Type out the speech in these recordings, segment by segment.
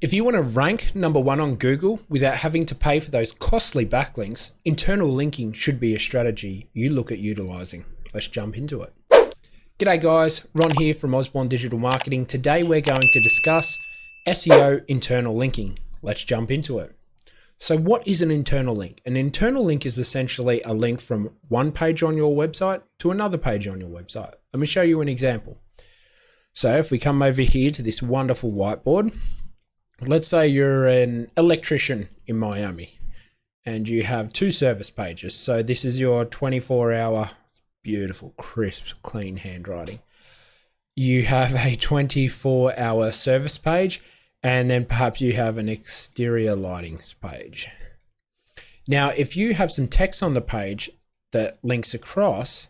If you want to rank #1 on Google without having to pay for those costly backlinks, internal linking should be a strategy you look at utilizing. Let's jump into it. G'day guys, Ron here from Osborne Digital Marketing. Today we're going to discuss SEO internal linking. Let's jump into it. So what is an internal link? An internal link is essentially a link from one page on your website to another page on your website. Let me show you an example. So if we come over here to this wonderful whiteboard, let's say you're an electrician in Miami and you have two service pages. So this is your 24-hour, beautiful, crisp, clean handwriting. You have a 24-hour service page, and then perhaps you have an exterior lighting page. Now, if you have some text on the page that links across,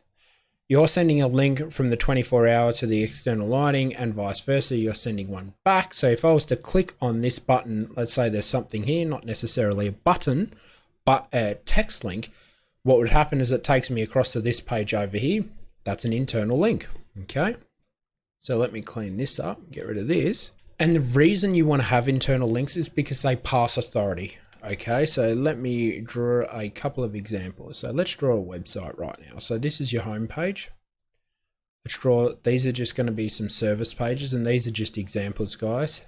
you're sending a link from the 24-hour to the external lighting and vice versa. You're sending one back. So if I was to click on this button, let's say there's something here, not necessarily a button, but a text link, what would happen is it takes me across to this page over here. That's an internal link, okay? So let me clean this up, get rid of this. And the reason you want to have internal links is because they pass authority. Okay, so let me draw a couple of examples. So let's draw a website right now. So this is your home page. Let's draw, these are just going to be some service pages, and these are just examples, guys.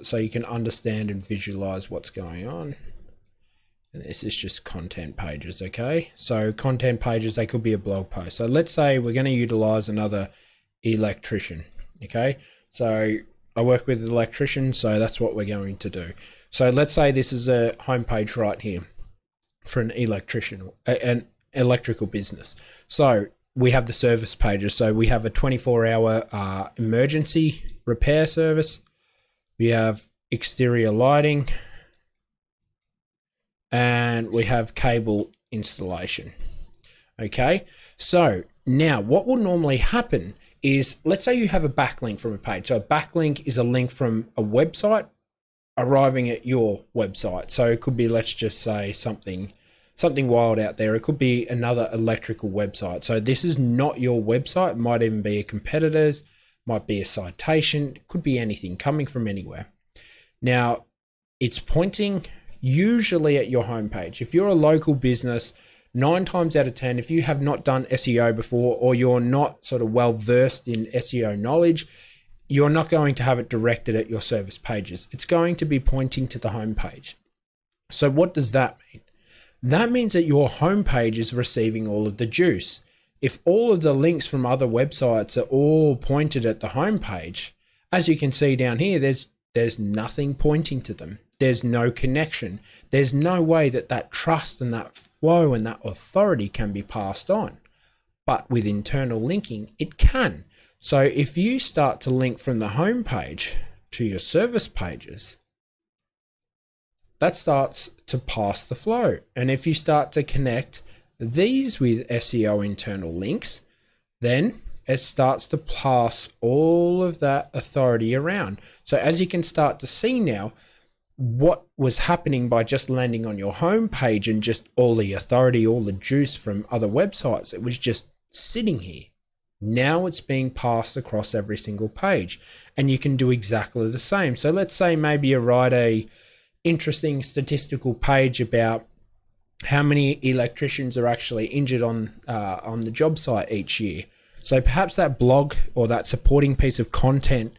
So you can understand and visualize what's going on. And this is just content pages, okay? So content pages, they could be a blog post. So let's say we're going to utilize another electrician, okay? So I work with an electrician, so that's what we're going to do. So let's say this is a homepage right here for an electrician, an electrical business. So we have the service pages. So we have a 24-hour emergency repair service. We have exterior lighting, and we have cable installation. Okay, so now what will normally happen is, let's say you have a backlink from a page. So a backlink is a link from a website arriving at your website. So it could be, let's just say something wild out there. It could be another electrical website. So this is not your website. It might even be a competitor's, might be a citation, it could be anything coming from anywhere. Now it's pointing usually at your homepage. If you're a local business, 9 times out of 10, if you have not done SEO before, or you're not sort of well versed in SEO knowledge, you're not going to have it directed at your service pages. It's going to be pointing to the homepage. So what does that mean? That means that your homepage is receiving all of the juice. If all of the links from other websites are all pointed at the homepage, as you can see down here, there's nothing pointing to them. There's no connection. There's no way that that trust and that flow and that authority can be passed on. But with internal linking, it can. So if you start to link from the home page to your service pages, that starts to pass the flow. And if you start to connect these with SEO internal links, then it starts to pass all of that authority around. So as you can start to see now, what was happening by just landing on your home page and just all the authority, all the juice from other websites, it was just sitting here. Now it's being passed across every single page, and you can do exactly the same. So let's say maybe you write a interesting statistical page about how many electricians are actually injured on the job site each year. So perhaps that blog or that supporting piece of content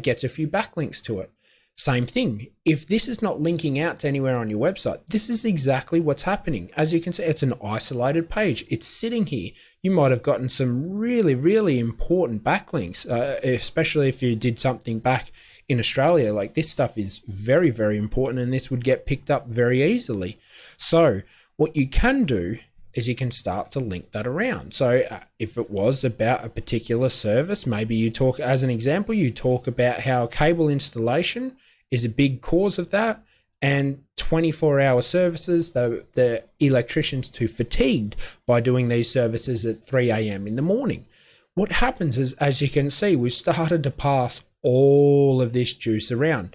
gets a few backlinks to it. Same thing. If this is not linking out to anywhere on your website, this is exactly what's happening. As you can see, it's an isolated page. It's sitting here. You might have gotten some really, really important backlinks, especially if you did something back in Australia. Like, this stuff is very, very important, and this would get picked up very easily. So what you can do is you can start to link that around. So if it was about a particular service, maybe you talk, as an example, you talk about how cable installation is a big cause of that, and 24-hour services, the electricians too fatigued by doing these services at 3 a.m. in the morning. What happens is, as you can see, we've started to pass all of this juice around.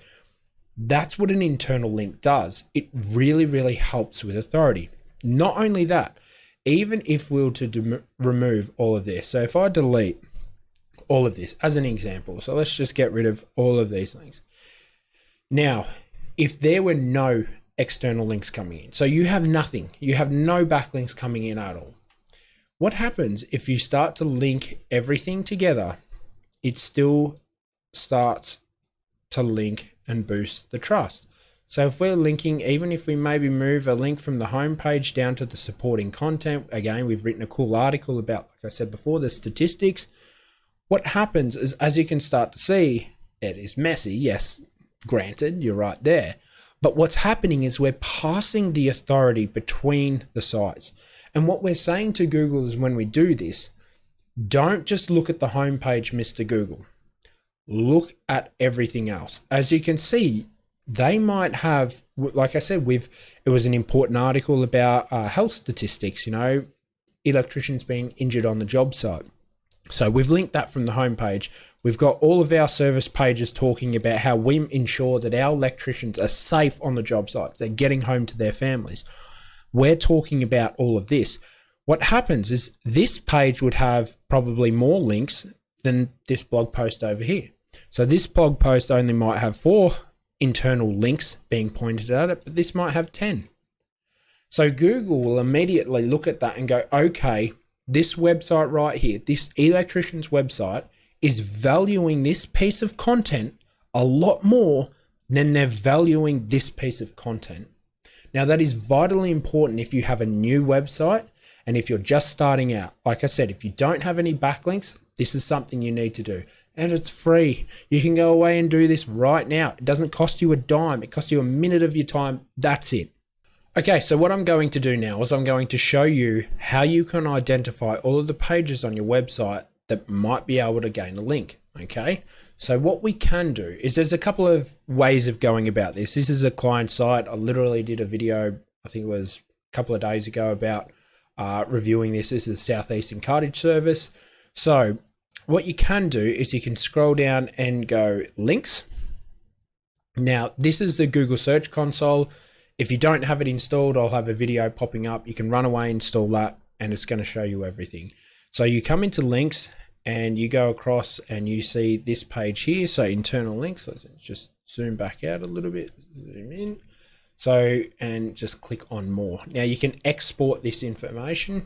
That's what an internal link does. It really, really helps with authority. Not only that, even if we were to remove all of this, so if I delete all of this as an example, so let's just get rid of all of these links. Now, if there were no external links coming in, so you have nothing, you have no backlinks coming in at all, what happens if you start to link everything together? It still starts to link and boost the trust. So if we're linking, even if we maybe move a link from the home page down to the supporting content, again, we've written a cool article about, like I said before, the statistics. What happens is, as you can start to see, it is messy. Yes, granted, you're right there. But what's happening is we're passing the authority between the sites. And what we're saying to Google is, when we do this, don't just look at the home page, Mr. Google. Look at everything else. As you can see, they might have, like I said, it was an important article about health statistics, electricians being injured on the job site. So we've linked that from the homepage. We've got all of our service pages talking about how we ensure that our electricians are safe on the job sites. They're getting home to their families. We're talking about all of this. What happens is this page would have probably more links than this blog post over here. So this blog post only might have 4 internal links being pointed at it, but this might have 10. So Google will immediately look at that and go, okay, this website right here, this electrician's website, is valuing this piece of content a lot more than they're valuing this piece of content. Now, that is vitally important if you have a new website and if you're just starting out. Like I said, if you don't have any backlinks, this is something you need to do. And it's free. You can go away and do this right now. It doesn't cost you a dime. It costs you a minute of your time. That's it. Okay, so what I'm going to do now is I'm going to show you how you can identify all of the pages on your website that might be able to gain a link. Okay, so what we can do is, there's a couple of ways of going about this. This is a client site. I literally did a video, I think it was a couple of days ago, about reviewing this. This is Southeastern Cartage Service. So what you can do is you can scroll down and go links. Now, this is the Google Search Console. If you don't have it installed, I'll have a video popping up. You can run away, install that, and it's going to show you everything. So you come into links and you go across and you see this page here. So internal links. Let's just zoom back out a little bit, zoom in. So, and just click on more. Now you can export this information.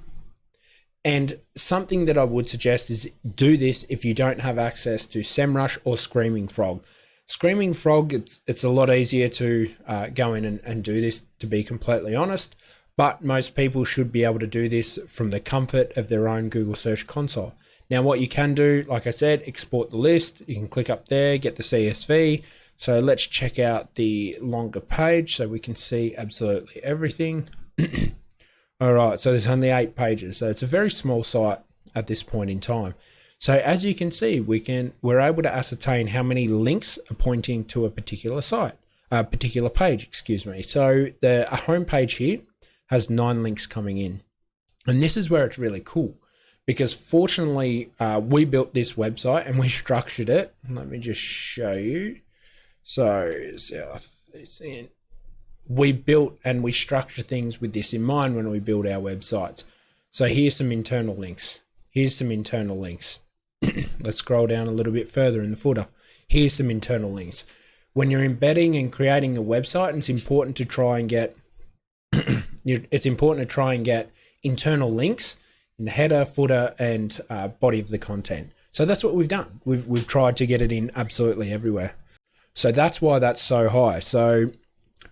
And something that I would suggest is do this if you don't have access to SEMrush or Screaming Frog. Screaming Frog, it's a lot easier to go in and do this, to be completely honest, but most people should be able to do this from the comfort of their own Google Search Console. Now, what you can do, like I said, export the list. You can click up there, get the CSV. So let's check out the longer page so we can see absolutely everything. All right, so there's only 8 pages. So it's a very small site at this point in time. So as you can see, we're able to ascertain how many links are pointing to a particular site, a particular page, excuse me. So the home page here has 9 links coming in. And this is where it's really cool, because fortunately we built this website and we structured it. Let me just show you. So we built and we structure things with this in mind when we build our websites. So here's some internal links. Here's some internal links. Let's scroll down a little bit further in the footer. Here's some internal links. When you're embedding and creating a website, it's important to try and get internal links in the header, footer, and body of the content. So that's what we've done. We've tried to get it in absolutely everywhere. So that's why that's so high. So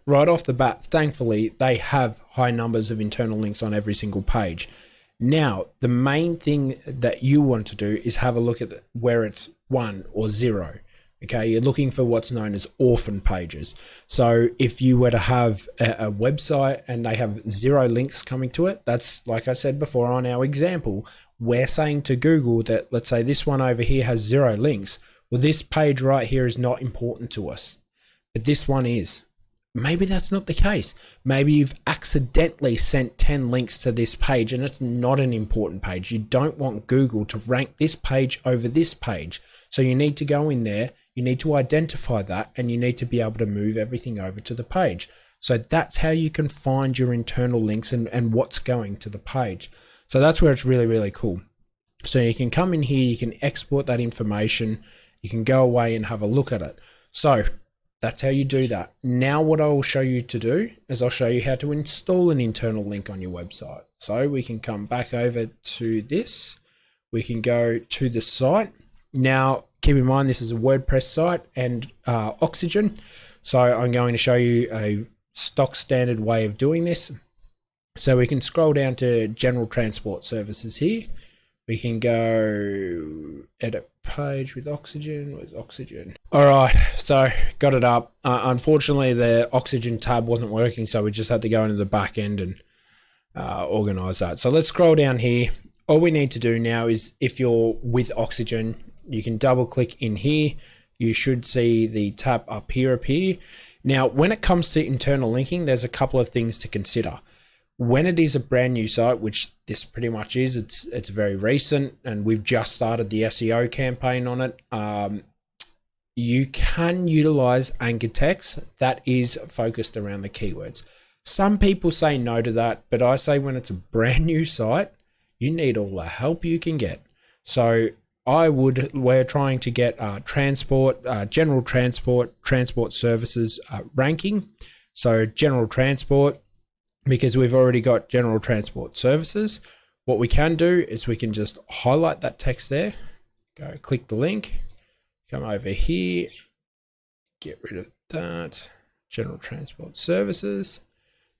right off the bat, thankfully, they have high numbers of internal links on every single page. Now, the main thing that you want to do is have a look at where it's 1 or 0. Okay, you're looking for what's known as orphan pages. So if you were to have a website and they have 0 links coming to it, that's, like I said before on our example, we're saying to Google that, let's say this one over here has 0 links. Well, this page right here is not important to us, but this one is. Maybe that's not the case. Maybe you've accidentally sent 10 links to this page and it's not an important page. You don't want Google to rank this page over this page. So you need to go in there, you need to identify that, and you need to be able to move everything over to the page. So that's how you can find your internal links and what's going to the page. So that's where it's really, really cool. So you can come in here, you can export that information, you can go away and have a look at it. So That's how you do that. Now what I will show you to do is I'll show you how to install an internal link on your website. So we can come back over to this. We can go to the site. Now, keep in mind, this is a WordPress site and Oxygen. So I'm going to show you a stock standard way of doing this. So we can scroll down to General Transport Services here. We can go edit page with Oxygen. Where's Oxygen? All right, so got it up. Unfortunately, the Oxygen tab wasn't working, so we just had to go into the back end and organize that. So let's scroll down here. All we need to do now is, if you're with Oxygen, you can double click in here. You should see the tab up here appear. Now, when it comes to internal linking, there's a couple of things to consider. When it is a brand new site, which this pretty much is, it's very recent and we've just started the SEO campaign on it. You can utilize anchor text that is focused around the keywords. Some people say no to that, but I say when it's a brand new site, you need all the help you can get. So we're trying to get general transport services ranking. So general transport, because we've already got general transport services, what we can do is we can just highlight that text there, go click the link, come over here, get rid of that, general transport services,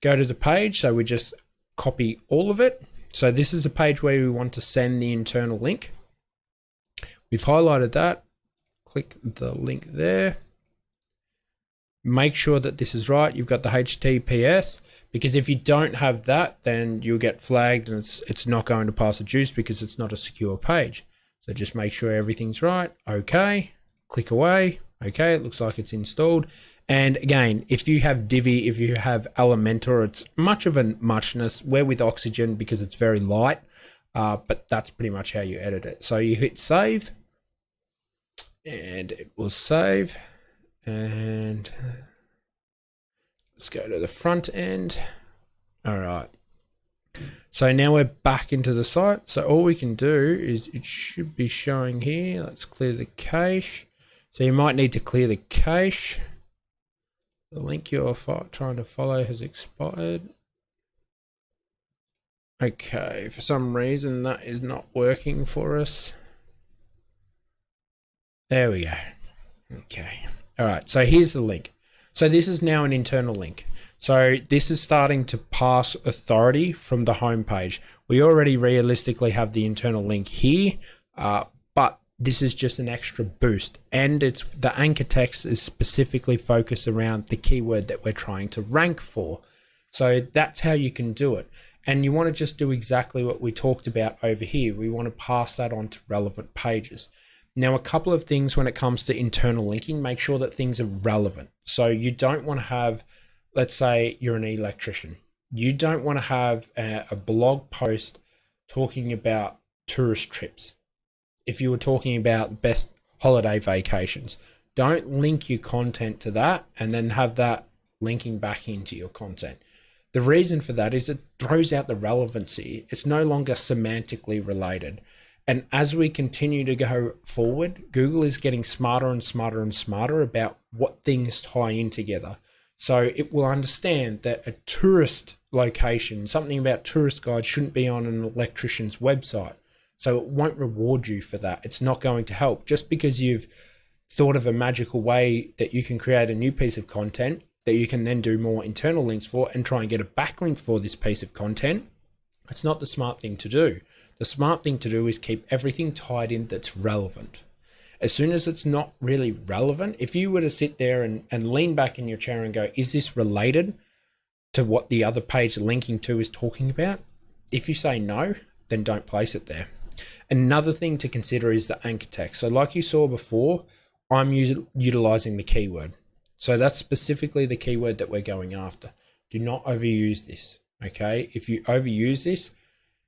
go to the page. So we just copy all of it. So this is a page where we want to send the internal link. We've highlighted that, click the link there. Make sure that this is right. You've got the HTTPS, because if you don't have that, then you'll get flagged and it's not going to pass the juice because it's not a secure page. So just make sure everything's right. Okay, click away. Okay, it looks like it's installed. And again, if you have Divi, if you have Elementor, it's much of a muchness. We're with Oxygen because it's very light, but that's pretty much how you edit it. So you hit save and it will save. And let's go to the front end. All right. So now we're back into the site. So all we can do is, it should be showing here. Let's clear the cache. So you might need to clear the cache. The link you're trying to follow has expired. Okay, for some reason that is not working for us. There we go. Okay. All right, so here's the link. So this is now an internal link. So this is starting to pass authority from the home page. We already realistically have the internal link here, but this is just an extra boost. And it's the anchor text is specifically focused around the keyword that we're trying to rank for. So that's how you can do it. And you want to just do exactly what we talked about over here. We want to pass that on to relevant pages. Now, a couple of things when it comes to internal linking, make sure that things are relevant. So you don't want to have, let's say you're an electrician. You don't want to have a blog post talking about tourist trips. If you were talking about best holiday vacations, don't link your content to that and then have that linking back into your content. The reason for that is it throws out the relevancy. It's no longer semantically related. And as we continue to go forward, Google is getting smarter and smarter and smarter about what things tie in together. So it will understand that a tourist location, something about tourist guides, shouldn't be on an electrician's website. So it won't reward you for that. It's not going to help. Just because you've thought of a magical way that you can create a new piece of content that you can then do more internal links for and try and get a backlink for this piece of content, it's not the smart thing to do. The smart thing to do is keep everything tied in that's relevant. As soon as it's not really relevant, if you were to sit there and lean back in your chair and go, is this related to what the other page linking to is talking about? If you say no, then don't place it there. Another thing to consider is the anchor text. So like you saw before, I'm utilizing the keyword. So that's specifically the keyword that we're going after. Do not overuse this. Okay, if you overuse this,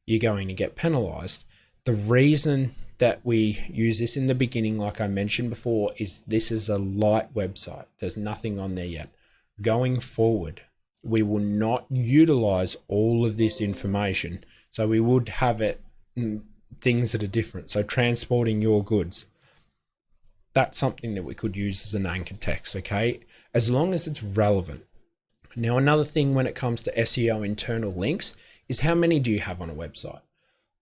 you're going to get penalized. The reason that we use this in the beginning, like I mentioned before, is this is a light website. There's nothing on there yet. Going forward, we will not utilize all of this information. So we would have it things that are different. So transporting your goods. that's something that we could use as an anchor text, okay? As long as it's relevant. Now, another thing when it comes to SEO internal links is how many do you have on a website?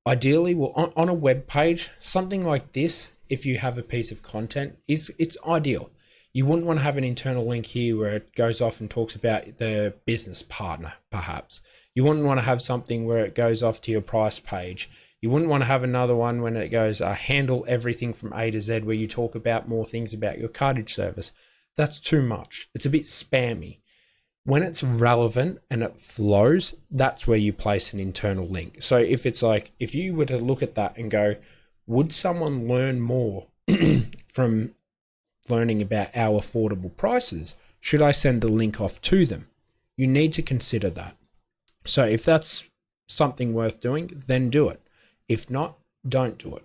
Ideally, well, on a web page, something like this, if you have a piece of content, it's ideal. You wouldn't want to have an internal link here where it goes off and talks about the business partner, perhaps. You wouldn't want to have something where it goes off to your price page. You wouldn't want to have another one when it goes handle everything from A to Z, where you talk about more things about your cartage service. That's too much. It's a bit spammy. When it's relevant and it flows, that's where you place an internal link. So if it's like, if you were to look at that and go, would someone learn more from learning about our affordable prices? Should I send the link off to them? You need to consider that. So if that's something worth doing, then do it. If not, don't do it.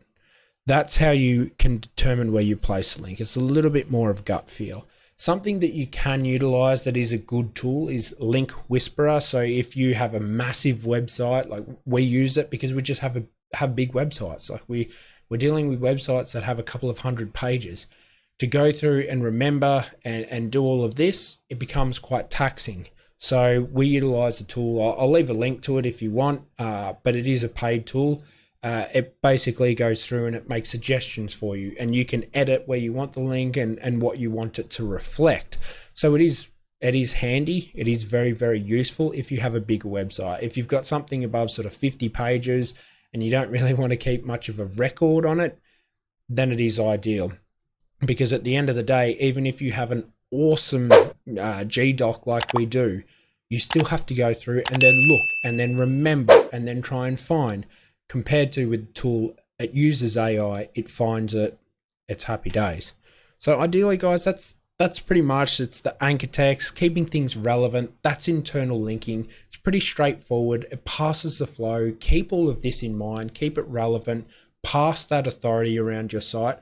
That's how you can determine where you place the link. It's a little bit more of gut feel. Something that you can utilize that is a good tool is Link Whisperer. So if you have a massive website, like we use it because we just have big websites. Like we're dealing with websites that have a couple of hundred pages. To go through and remember and do all of this, it becomes quite taxing. So we utilize the tool. I'll leave a link to it if you want, but it is a paid tool. It basically goes through and it makes suggestions for you, and you can edit where you want the link and what you want it to reflect. So it is handy. It is very, very useful if you have a bigger website. If you've got something above sort of 50 pages and you don't really want to keep much of a record on it, then it is ideal. Because at the end of the day, even if you have an awesome GDoc like we do, you still have to go through and then look and then remember and then try and find. Compared to with the tool, it uses AI, it finds it, it's happy days. So ideally, guys, that's pretty much, it's the anchor text, keeping things relevant. That's internal linking. It's pretty straightforward. It passes the flow. Keep all of this in mind. Keep it relevant. Pass that authority around your site,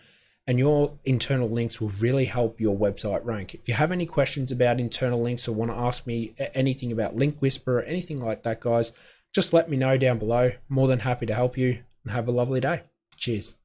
and your internal links will really help your website rank. If you have any questions about internal links or want to ask me anything about Link Whisperer or anything like that, guys, just let me know down below. More than happy to help you, and have a lovely day. Cheers.